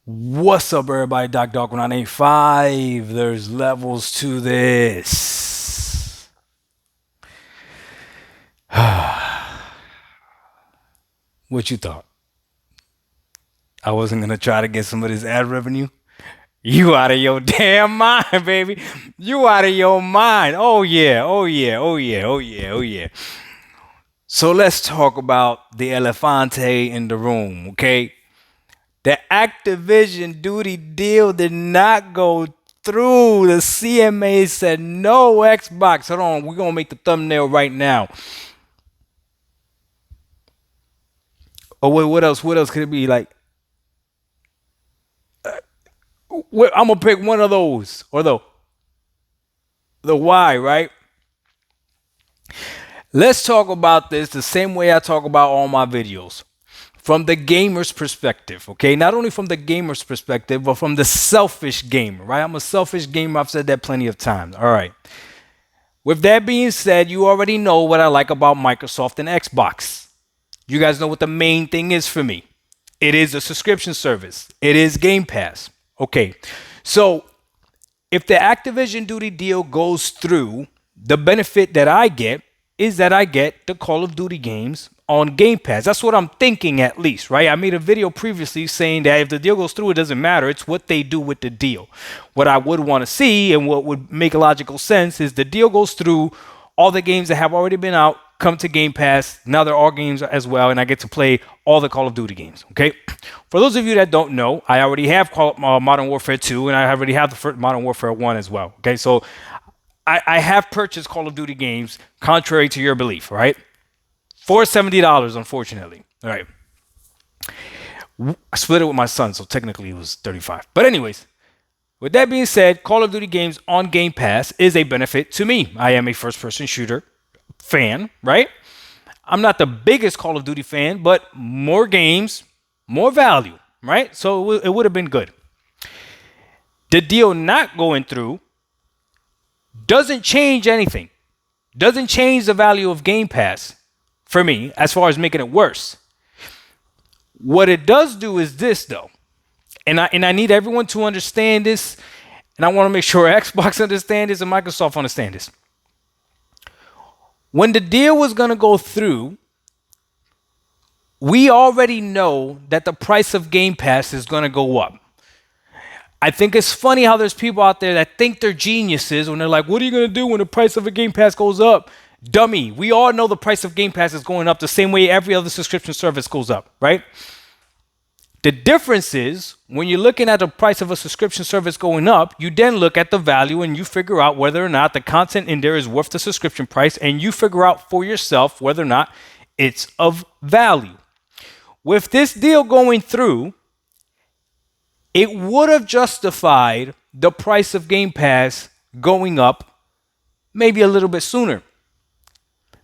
What's up, everybody? Doc Dog 985. There's levels to this. What you thought? I wasn't gonna try to get some of this ad revenue? You out of your damn mind, baby. You out of your mind. Oh yeah, oh yeah, oh yeah, oh yeah, oh yeah. So let's talk about the elefante in the room, okay? The Activision duty deal did not go through. The CMA said no Xbox. Hold on, we're gonna make the thumbnail right now. Oh wait, what else? What else could it be? Like, I'm gonna pick one of those or the Y, right? Let's talk about this the same way I talk about all my videos. From the gamer's perspective, okay? Not only from the gamer's perspective, but from the selfish gamer, right? I'm a selfish gamer. I've said that plenty of times. All right. With that being said, you already know what I like about Microsoft and Xbox. You guys know what the main thing is for me. It is a subscription service. It is Game Pass. Okay. So if the Activision duty deal goes through, the benefit that I get is that I get the Call of Duty games on Game Pass. That's what I'm thinking, at least, right? I made a video previously saying that if the deal goes through, it doesn't matter. It's what they do with the deal. What I would want to see and what would make logical sense is the deal goes through, all the games that have already been out come to Game Pass. Now they're all games as well, and I get to play all the Call of Duty games, okay? For those of you that don't know, I already have Modern Warfare 2, and I already have the first Modern Warfare 1 as well, okay? So I have purchased Call of Duty games, contrary to your belief, right? For $70, unfortunately. All right. I split it with my son, so technically it was 35. But anyways, with that being said, Call of Duty games on Game Pass is a benefit to me. I am a first-person shooter fan, right? I'm not the biggest Call of Duty fan, but more games, more value, right? So it would have been good. The deal not going through doesn't change anything. Doesn't change the value of Game Pass for me as far as making it worse. What it does do is this, though, and I need everyone to understand this, and I want to make sure Xbox understand this and Microsoft understand this. When the deal was going to go through, we already know that the price of Game Pass is going to go up. I think it's funny how there's people out there that think they're geniuses when they're like, what are you going to do when the price of a Game Pass goes up? Dummy. We all know the price of Game Pass is going up the same way every other subscription service goes up, right? The difference is when you're looking at the price of a subscription service going up, you then look at the value and you figure out whether or not the content in there is worth the subscription price, and you figure out for yourself whether or not it's of value. With this deal going through, it would have justified the price of Game Pass going up maybe a little bit sooner.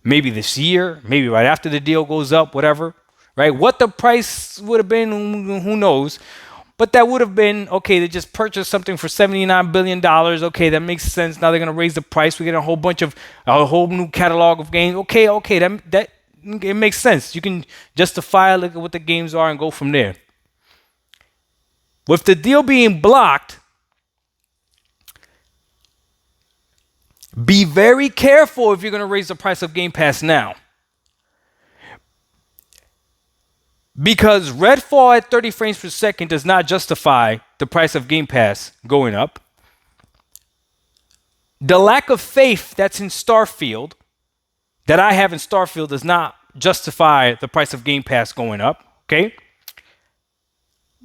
Maybe this year, maybe right after the deal goes up, whatever, right? What the price would have been, who knows? But that would have been, okay, they just purchased something for $79 billion. Okay, that makes sense. Now they're going to raise the price. We get a whole new catalog of games. Okay, that it makes sense. You can justify, look at what the games are and go from there. With the deal being blocked, be very careful if you're going to raise the price of Game Pass now. Because Redfall at 30 frames per second does not justify the price of Game Pass going up. The lack of faith that's in Starfield, that I have in Starfield, does not justify the price of Game Pass going up, okay?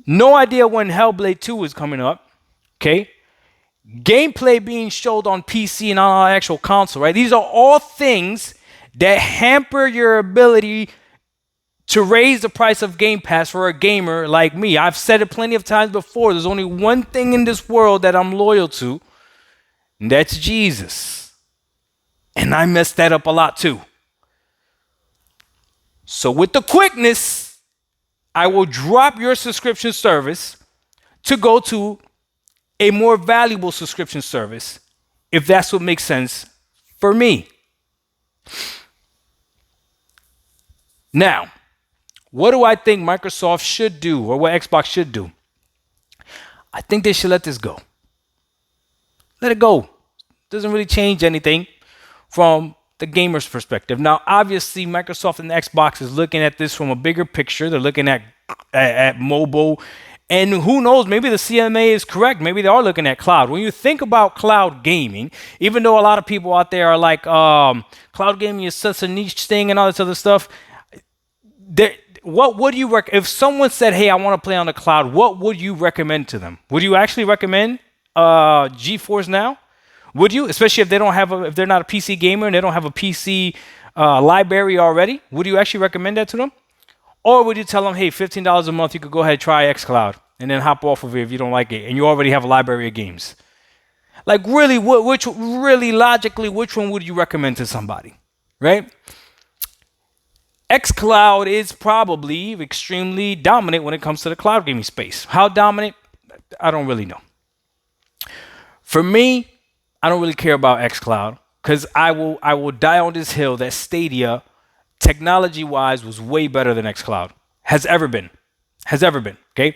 No idea when Hellblade 2 is coming up, okay? Gameplay being showed on PC and on an actual console, right? These are all things that hamper your ability to raise the price of Game Pass for a gamer like me. I've said it plenty of times before. There's only one thing in this world that I'm loyal to, and that's Jesus. And I messed that up a lot too. So with the quickness, I will drop your subscription service to go to a more valuable subscription service if that's what makes sense for me. Now, what do I think Microsoft should do or what Xbox should do? I think they should let this go. Let it go. Doesn't really change anything from the gamer's perspective. Now, obviously, Microsoft and Xbox is looking at this from a bigger picture. They're looking at mobile, and who knows? Maybe the CMA is correct. Maybe they are looking at cloud. When you think about cloud gaming, even though a lot of people out there are like, cloud gaming is such a niche thing and all this other stuff, what would you if someone said, "Hey, I want to play on the cloud," what would you recommend to them? Would you actually recommend GeForce Now? Would you, especially if they don't have if they're not a PC gamer and they don't have a PC library already? Would you actually recommend that to them, or would you tell them, "Hey, $15 a month, you could go ahead and try xCloud and then hop off of it if you don't like it, and you already have a library of games"? Like, really, really logically, which one would you recommend to somebody, right? xCloud is probably extremely dominant when it comes to the cloud gaming space. How dominant? I don't really know. For me, I don't really care about xCloud because I will die on this hill that Stadia, technology-wise, was way better than xCloud. Has ever been. Okay?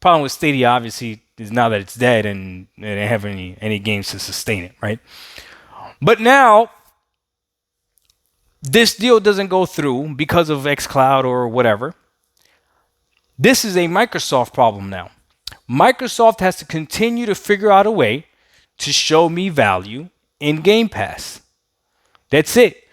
Problem with Stadia, obviously, is now that it's dead and they don't have any games to sustain it, right? But now, this deal doesn't go through because of xCloud or whatever. This is a Microsoft problem now. Microsoft has to continue to figure out a way to show me value in Game Pass. That's it.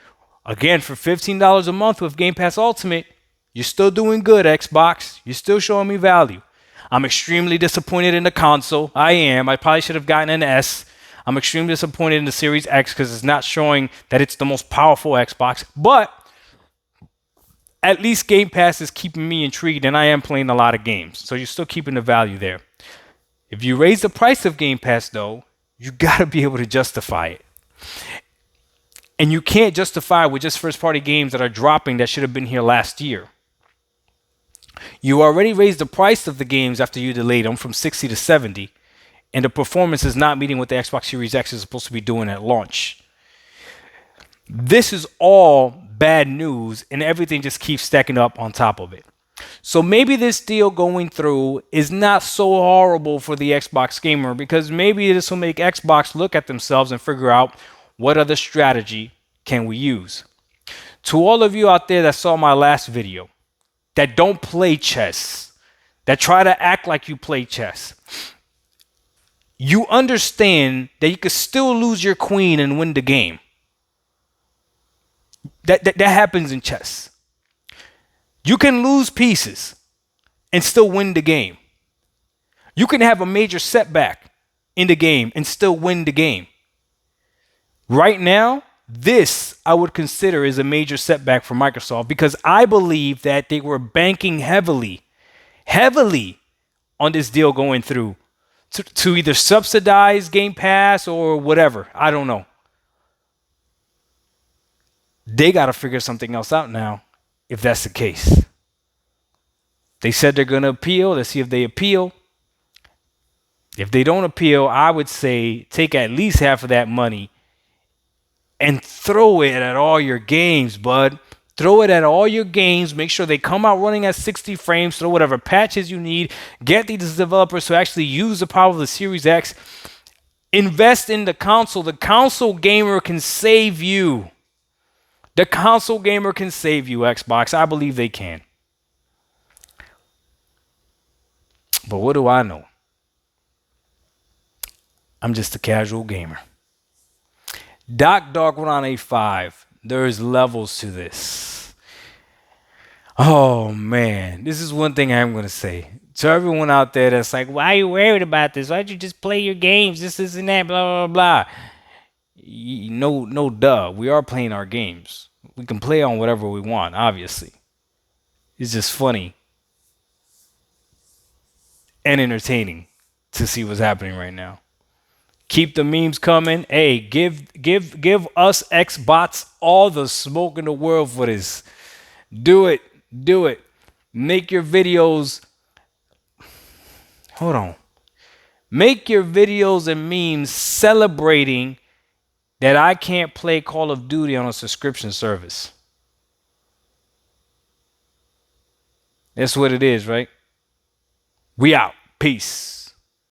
Again, for $15 a month with Game Pass Ultimate, you're still doing good, Xbox. You're still showing me value. I'm extremely disappointed in the console. I am. I probably should have gotten an S. I'm extremely disappointed in the Series X because it's not showing that it's the most powerful Xbox. But at least Game Pass is keeping me intrigued, and I am playing a lot of games. So you're still keeping the value there. If you raise the price of Game Pass, though, you got to be able to justify it. And you can't justify it with just first-party games that are dropping that should have been here last year. You already raised the price of the games after you delayed them from 60 to 70. And the performance is not meeting what the Xbox Series X is supposed to be doing at launch. This is all bad news, and everything just keeps stacking up on top of it. So maybe this deal going through is not so horrible for the Xbox gamer, because maybe this will make Xbox look at themselves and figure out what other strategy can we use. To all of you out there that saw my last video, that don't play chess, that try to act like you play chess, you understand that you could still lose your queen and win the game. That happens in chess. You can lose pieces and still win the game. You can have a major setback in the game and still win the game. Right now, this I would consider is a major setback for Microsoft, because I believe that they were banking heavily on this deal going through to either subsidize Game Pass or whatever. I don't know. They got to figure something else out now if that's the case. They said they're going to appeal. Let's see if they appeal. If they don't appeal, I would say take at least half of that money and throw it at all your games, bud. Throw it at all your games. Make sure they come out running at 60 frames. Throw whatever patches you need. Get these developers to actually use the power of the Series X. Invest in the console. The console gamer can save you. The console gamer can save you, Xbox. I believe they can. But what do I know? I'm just a casual gamer. Doc Dog 1985. There's levels to this. Oh, man. This is one thing I'm going to say. To everyone out there that's like, why are you worried about this? Why don't you just play your games? This and that, blah, blah, blah. No, duh. We are playing our games. We can play on whatever we want, obviously. It's just funny and entertaining to see what's happening right now. Keep the memes coming. Hey, give us Xbots all the smoke in the world for this. Do it. Make your videos. Hold on. Make your videos and memes celebrating that I can't play Call of Duty on a subscription service. That's what it is, right? We out. Peace.